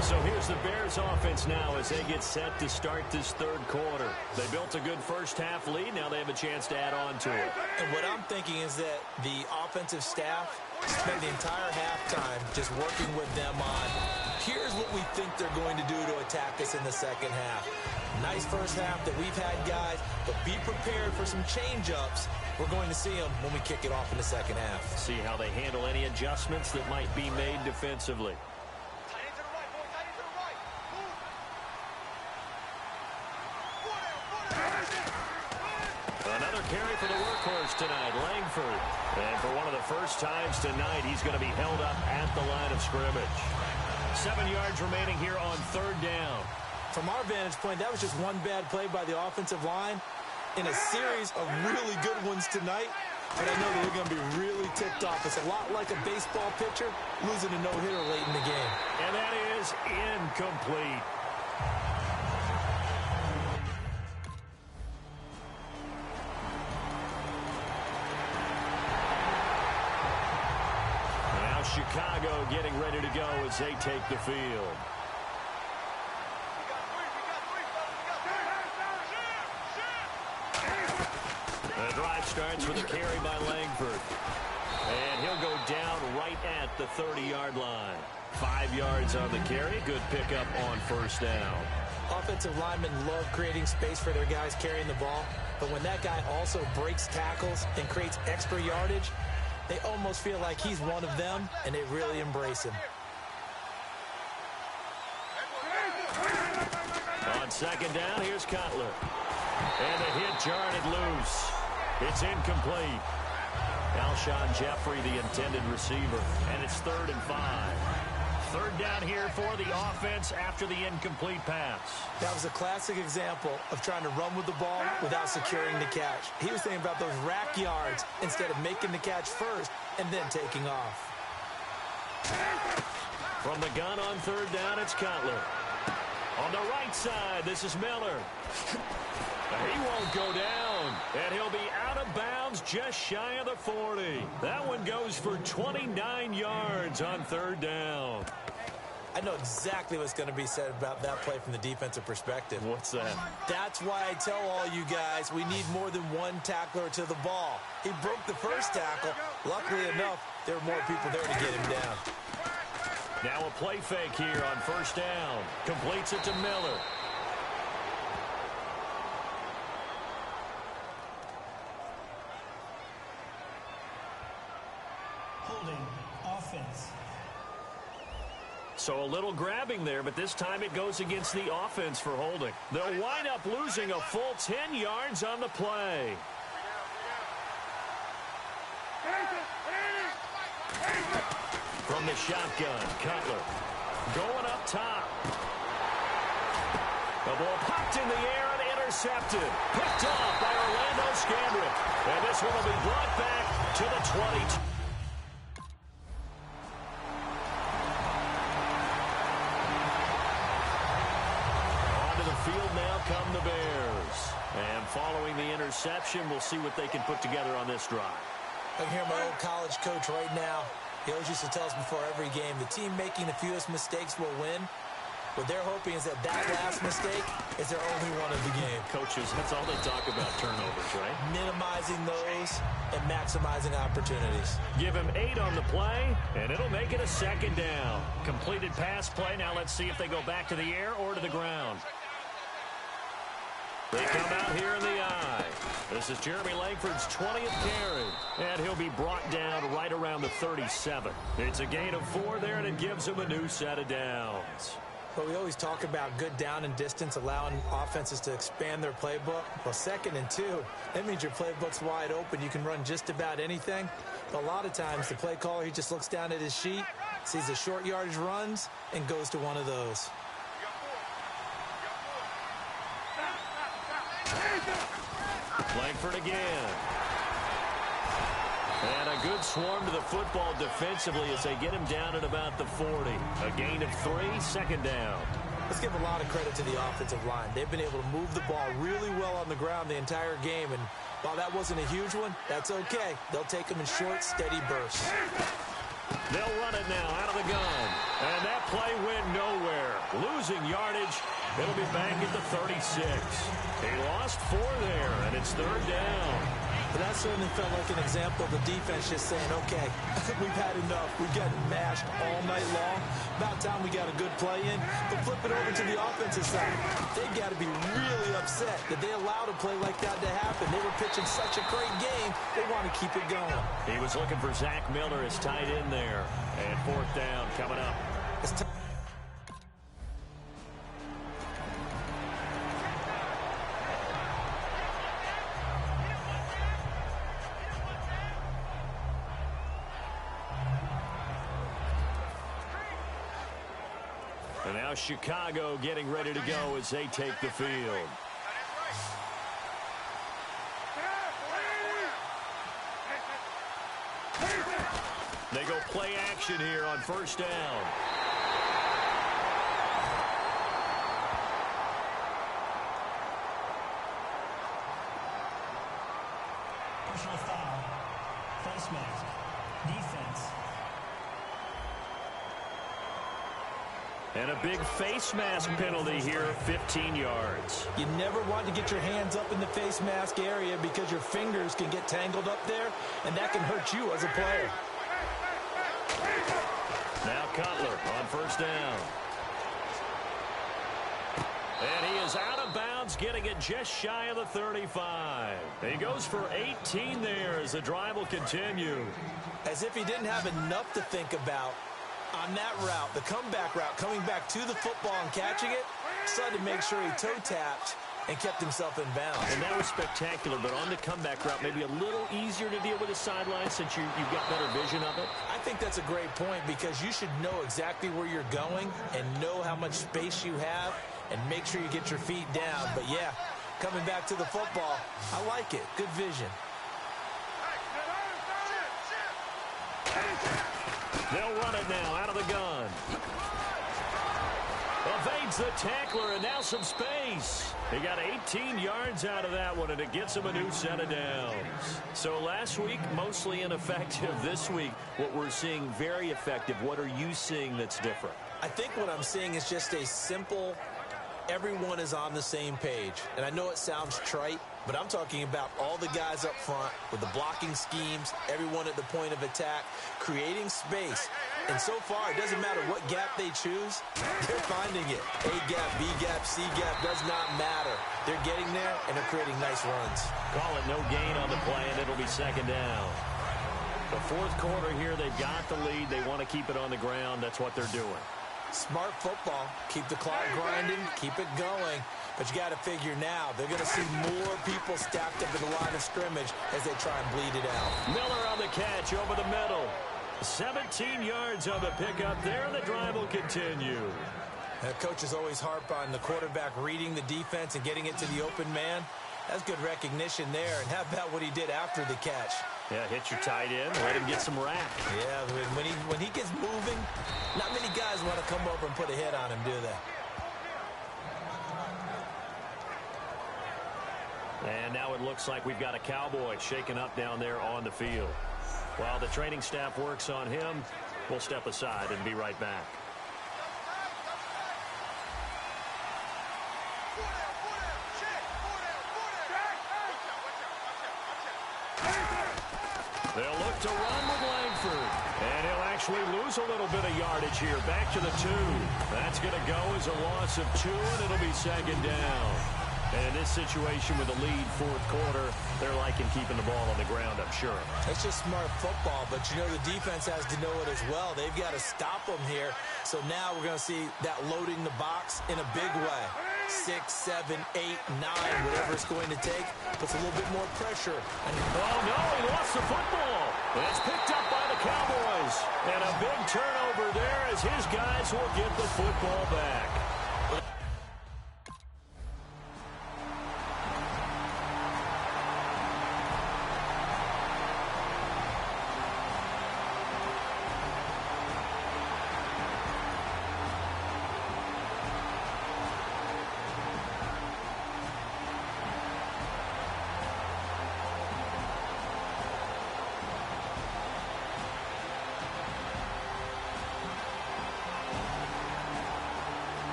So here's the Bears offense now as they get set to start this 3rd quarter. They built a good first-half lead. Now they have a chance to add on to it. And what I'm thinking is that the offensive staff spent the entire halftime just working with them on, here's what we think they're going to do to attack us in the 2nd half. Nice first half that we've had, guys, but be prepared for some change-ups. We're going to see them when we kick it off in the 2nd half. See how they handle any adjustments that might be made defensively. Another carry for the workhorse tonight, Langford. And for one of the first times tonight, he's going to be held up at the line of scrimmage. 7 yards remaining here on 3rd down. From our vantage point, that was just one bad play by the offensive line in a series of really good ones tonight. But I know that they're going to be really ticked off. It's a lot like a baseball pitcher losing a no-hitter late in the game. And that is incomplete. Chicago getting ready to go as they take the field. The drive starts with a carry by Langford. And he'll go down right at the 30-yard line. 5 yards on the carry. Good pickup on 1st down. Offensive linemen love creating space for their guys carrying the ball. But when that guy also breaks tackles and creates extra yardage, they almost feel like he's one of them, and they really embrace him. On 2nd down, here's Cutler. And the hit jarred it loose. It's incomplete. Alshon Jeffrey, the intended receiver, and it's 3rd and 5. 3rd down here for the offense after the incomplete pass. That was a classic example of trying to run with the ball without securing the catch. He was thinking about those rack yards instead of making the catch first and then taking off. From the gun on 3rd down, it's Cutler. On the right side, this is Miller. He won't go down, and he'll be out of bounds just shy of the 40. That one goes for 29 yards on 3rd down. I know exactly what's going to be said about that play from the defensive perspective. What's that? That's why I tell all you guys we need more than one tackler to the ball. He broke the first tackle. Luckily enough, there were more people there to get him down. Now a play fake here on 1st down. Completes it to Miller. Holding offense. So a little grabbing there, but this time it goes against the offense for holding. They'll wind up losing a full 10 yards on the play. From the shotgun, Cutler going up top. The ball popped in the air and intercepted. Picked off by Orlando Scandrick. And this one will be brought back to the 22. Onto the field now come the Bears. And following the interception, we'll see what they can put together on this drive. I can hear my old college coach right now. He always used to tell us before every game, the team making the fewest mistakes will win. What they're hoping is that last mistake is their only one of the game. Coaches, that's all they talk about, turnovers, right? Minimizing those and maximizing opportunities. Give him 8 on the play, and it'll make it a second down. Completed pass play. Now let's see if they go back to the air or to the ground. They come out here in the eye. This is Jeremy Langford's 20th carry. And he'll be brought down right around the 37. It's a gain of 4 there, and it gives him a new set of downs. But we always talk about good down and distance, allowing offenses to expand their playbook. Well, 2nd and 2, that means your playbook's wide open. You can run just about anything. But a lot of times, the play caller, he just looks down at his sheet, sees the short yardage runs, and goes to one of those. Langford again. And a good swarm to the football defensively as they get him down at about the 40. A gain of 3, second down. Let's give a lot of credit to the offensive line. They've been able to move the ball really well on the ground the entire game. And while that wasn't a huge one, that's okay. They'll take them in short, steady bursts. They'll run it now out of the gun. And that play went nowhere. Losing yardage. It'll be back at the 36. He lost 4 there, and it's 3rd down. But that certainly felt like an example of the defense just saying, okay, we've had enough. We've gotten mashed all night long. About time we got a good play in. But flip it over to the offensive side. They've got to be really upset that they allowed a play like that to happen. They were pitching such a great game, they want to keep it going. He was looking for Zach Miller as tight end there. And 4th down coming up. And now Chicago getting ready to go as they take the field. They go play action here on 1st down. Personal foul. Face mask. Defense. And a big face mask penalty here, 15 yards. You never want to get your hands up in the face mask area because your fingers can get tangled up there, and that can hurt you as a player. Now Cutler on 1st down. And he is out of bounds, getting it just shy of the 35. He goes for 18 there as the drive will continue. As if he didn't have enough to think about on that route, the comeback route, coming back to the football and catching it, decided to make sure he toe-tapped and kept himself in bounds. And that was spectacular, but on the comeback route, maybe a little easier to deal with the sideline since you've got better vision of it. I think that's a great point because you should know exactly where you're going and know how much space you have and make sure you get your feet down. But, yeah, coming back to the football, I like it. Good vision. They'll run it now out of the gun. Evades the tackler, and now some space. He got 18 yards out of that one, and it gets him a new set of downs. So last week, mostly ineffective. This week, what we're seeing, very effective. What are you seeing that's different? I think what I'm seeing is just a simple, everyone is on the same page. And I know it sounds trite, but I'm talking about all the guys up front with the blocking schemes, everyone at the point of attack, creating space. And so far, it doesn't matter what gap they choose, they're finding it. A gap, B gap, C gap, does not matter. They're getting there, and they're creating nice runs. Call it no gain on the play, and it'll be 2nd down. The 4th quarter here, they've got the lead. They want to keep it on the ground. That's what they're doing. Smart football. Keep the clock grinding, keep it going. But you got to figure now, they're going to see more people stacked up in the line of scrimmage as they try and bleed it out. Miller on the catch over the middle. 17 yards on the pickup there, and the drive will continue. Coaches always harp on the quarterback reading the defense and getting it to the open man. That's good recognition there. And how about what he did after the catch? Yeah, hit your tight end, let him get some rack. Yeah, when he gets moving, not many guys want to come over and put a hit on him, do they? And now it looks like we've got a Cowboy shaken up down there on the field. While the training staff works on him, we'll step aside and be right back. They'll look to run with Langford. And he'll actually lose a little bit of yardage here. Back to the 2. That's going to go as a loss of 2, and it'll be second down. And in this situation with the lead fourth quarter, they're liking keeping the ball on the ground, I'm sure. It's just smart football, but you know the defense has to know it as well. They've got to stop them here. So now we're going to see that loading the box in a big way. 6, 7, 8, 9, whatever it's going to take, puts a little bit more pressure. Oh, no, he lost the football. It's picked up by the Cowboys. And a big turnover there as his guys will get the football back.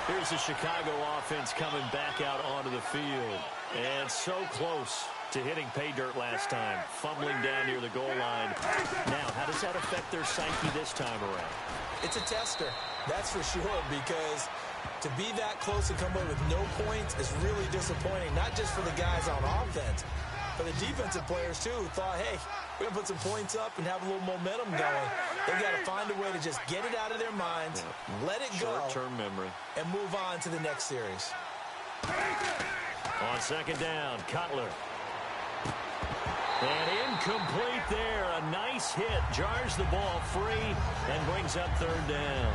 Here's the Chicago offense coming back out onto the field. And so close to hitting pay dirt last time, fumbling down near the goal line. Now, how does that affect their psyche this time around? It's a tester, that's for sure, because to be that close and come away with no points is really disappointing, not just for the guys on offense, but the defensive players, too, who thought, hey, we're going to put some points up and have a little momentum going. They've got to find a way to just get it out of their minds, let it go, short-term memory, and move on to the next series. On second down, Cutler. And incomplete there. A nice hit. Jars the ball free and brings up third down.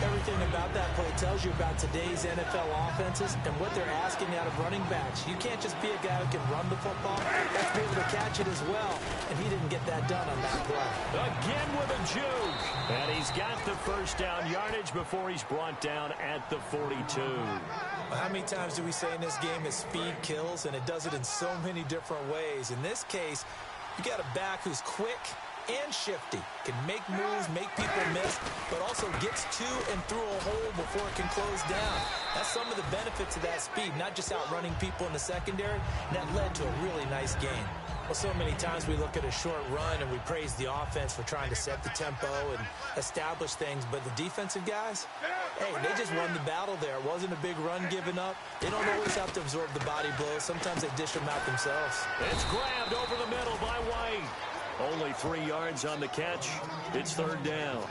Everything about that play tells you about today's NFL offenses and what they're asking out of running backs. You can't just be a guy who can run the football. You have to be able to catch it as well. And he didn't get that done on that play. Again with a juke. And he's got the first down yardage before he's brought down at the 42. How many times do we say in this game that speed kills? And it does it in so many different ways. In this case, you got a back who's quick and shifty, can make moves, make people miss, but also gets to and through a hole before it can close down. That's some of the benefits of that speed, not just outrunning people in the secondary, and that led to a really nice game. Well, so many times we look at a short run and we praise the offense for trying to set the tempo and establish things, but the defensive guys, hey, they just won the battle there. It wasn't a big run given up. They don't always have to absorb the body blows. Sometimes they dish them out themselves. It's grabbed over the middle by White. Only 3 yards on the catch. It's third down.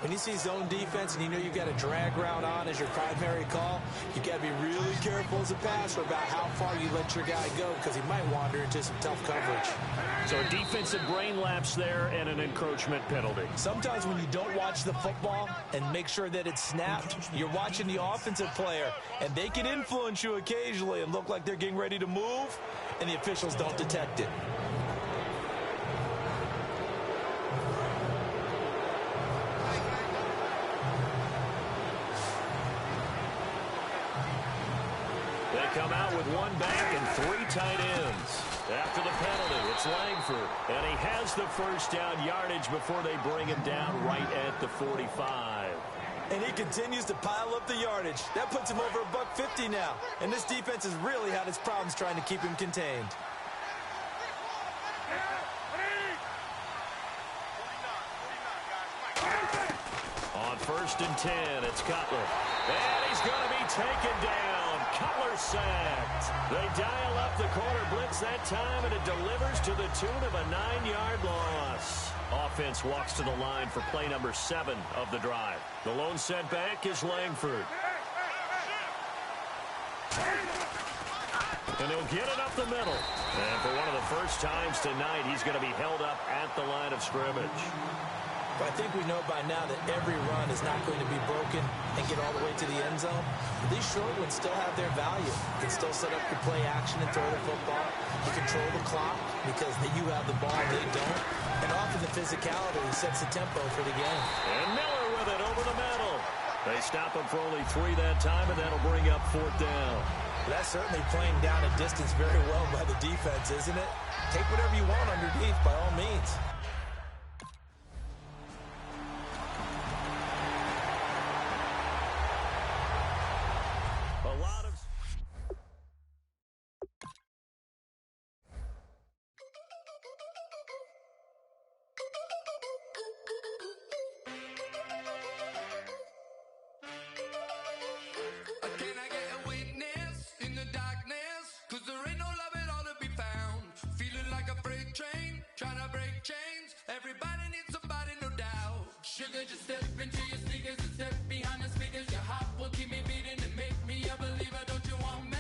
When you see zone defense and you know you've got a drag route on as your primary call, you got to be really careful as a passer about how far you let your guy go because he might wander into some tough coverage. So a defensive brain lapse there and an encroachment penalty. Sometimes when you don't watch the football and make sure that it's snapped, you're watching the offensive player, and they can influence you occasionally and look like they're getting ready to move, and the officials don't detect it. Come out with 1 back and 3 tight ends. After the penalty, it's Langford. And he has the first down yardage before they bring him down right at the 45. And he continues to pile up the yardage. That puts him over $150 now. And this defense has really had its problems trying to keep him contained. On 1st and 10, it's Cutler. And he's going to be taken down. Cutler sacked. They dial up the corner blitz that time, and it delivers to the tune of a 9-yard loss. Offense walks to the line for play number 7 of the drive. The lone setback is Langford. And he'll get it up the middle. And for one of the first times tonight, he's going to be held up at the line of scrimmage. But I think we know by now that every run is not going to be broken and get all the way to the end zone. But these short ones still have their value. You can still set up your play action and throw the football. You control the clock because you have the ball, they don't. And often the physicality sets the tempo for the game. And Miller with it over the middle. They stop him for only 3 that time, and that'll bring up 4th down. That's certainly playing down a distance very well by the defense, isn't it? Take whatever you want underneath by all means. A lot of... Can I get a witness in the darkness? 'Cause there ain't no love at all to be found. Feeling like a freight train, trying to break chains. Everybody needs somebody, no doubt. Sugar, just step into your sneakers and step behind the speakers. Your heart will keep me beating and make me a believer. Don't you want me?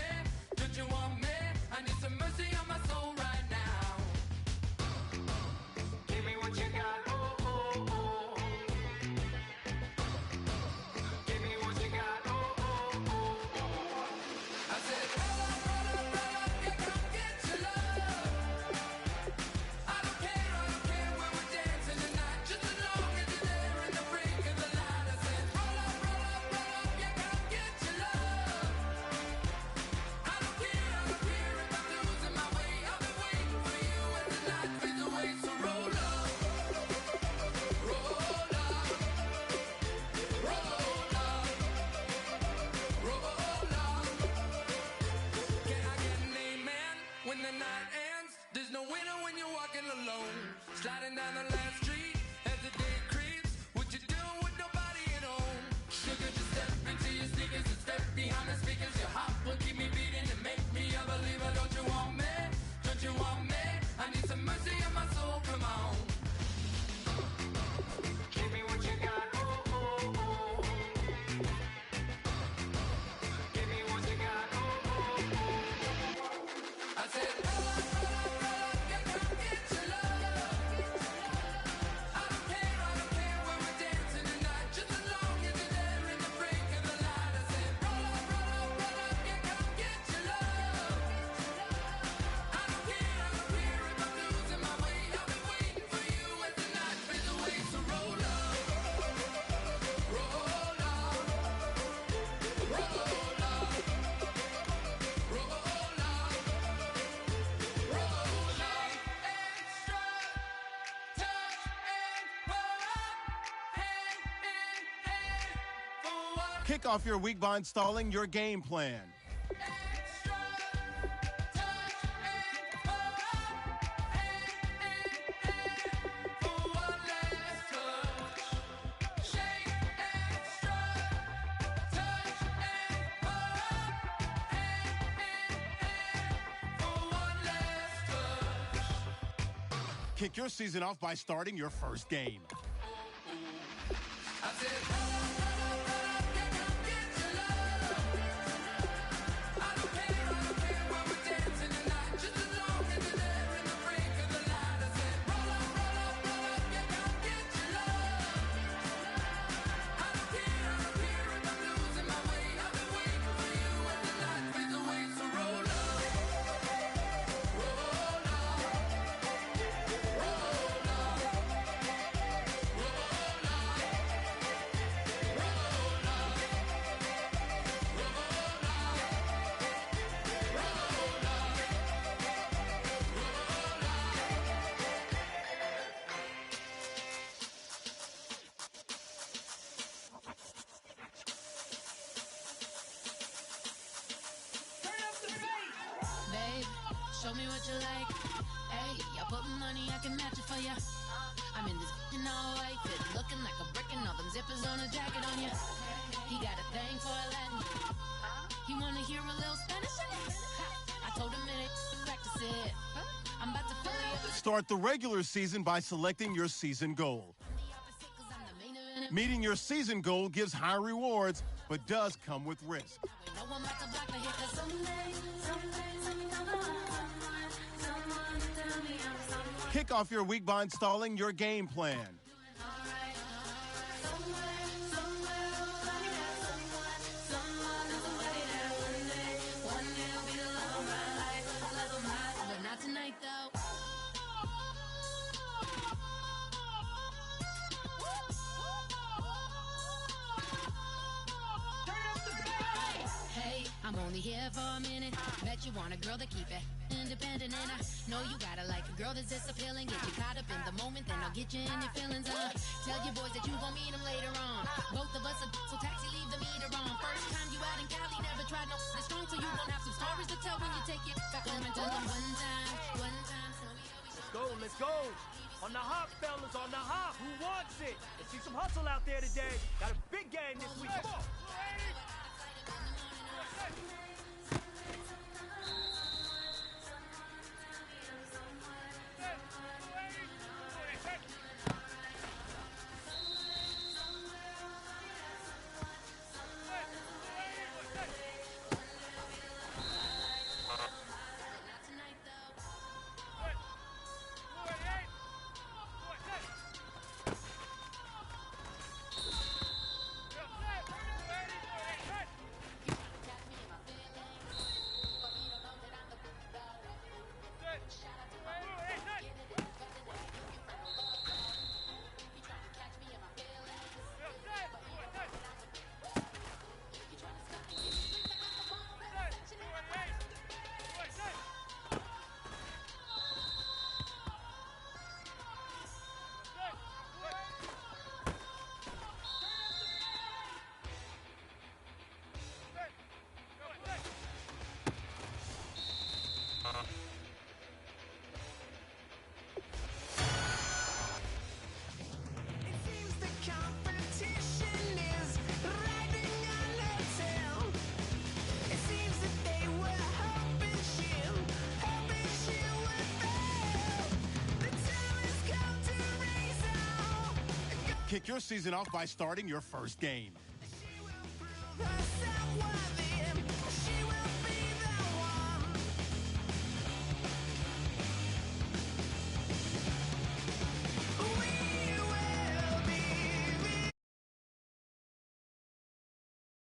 Don't you want me? I need some mercy on my soul right now. Give me what you got, oh, oh, oh. Give me what you got, oh, oh, oh. I said, roll up, yeah, come get your love. I don't care where we're dancing tonight, just as long as you're there in the brink of the light. I said, roll up, yeah, come get your love. I don't care if I'm losing my way. I've been waiting for you as the night fades away. So roll up, roll up, roll up, roll up. Can I get an amen when the night ends? There's no winner when you're walking alone. Sliding down the last street as the day creeps. What you doing with nobody at home? Sugar, just step into your sneakers and step behind the speakers. Your heart will keep me beating and make me a believer. Don't you want me? Don't you want me? I need some mercy on my soul. Come on. Give me what you got. Oh, oh, oh. Give me what you got. Oh, oh, oh. I said, roll up, yeah, come get your love. I don't care where we're dancing tonight, just as long as you're there in the brink of the light. I said, roll up, yeah, come get your love. I don't care if I'm losing my way. I've been waiting for you as the night fades away. So roll up, roll up, roll up, roll up. Roll up, extra, touch and pull up, hand in hand for what? Kick off your week by installing your game plan. Extra, touch and pull up, hand in hand for one last touch. Shake extra, touch and pull up, hand in hand for one last touch. Kick your season off by starting your first game. I said, yeah, come get your love. I don't care where we're dancing tonight, just as long as you're there in the brink of the light. I said, roll up, yeah, come get your love. I don't care if I'm losing my way. I've been waiting for you as the night fades away. So roll up, roll up, roll up, roll up. Babe, show me what you like. Hey, I put money, I can match it for ya. I'm in this all white fit, looking like a brick and all them zippers on a jacket on ya. He got a thing for a Latin. He wanna hear a little Spanish? I told him it ain't practice it. I'm about to fill you up. Start the regular season by selecting your season goal. Meeting your season goal gives high rewards, but does come with risk. Kick off your week by installing your game plan. I'm only here for a minute. Bet you want a girl to keep it independent, and I know you gotta like a girl that's this appealing. Get you caught up in the moment, then I'll get you in your feelings. Tell your boys that you gon' meet them later on. Both of us are so taxi, leave the meter on. First time you out in Cali, never tried no this strong, so you gon' have some stories to tell when you take it back home and tell them one time. Let's go. On the hop, fellas, on the hop. Who wants it? Let's see some hustle out there today. Got a big game this week. Come on. Kick your season off by starting your first game. Herself worth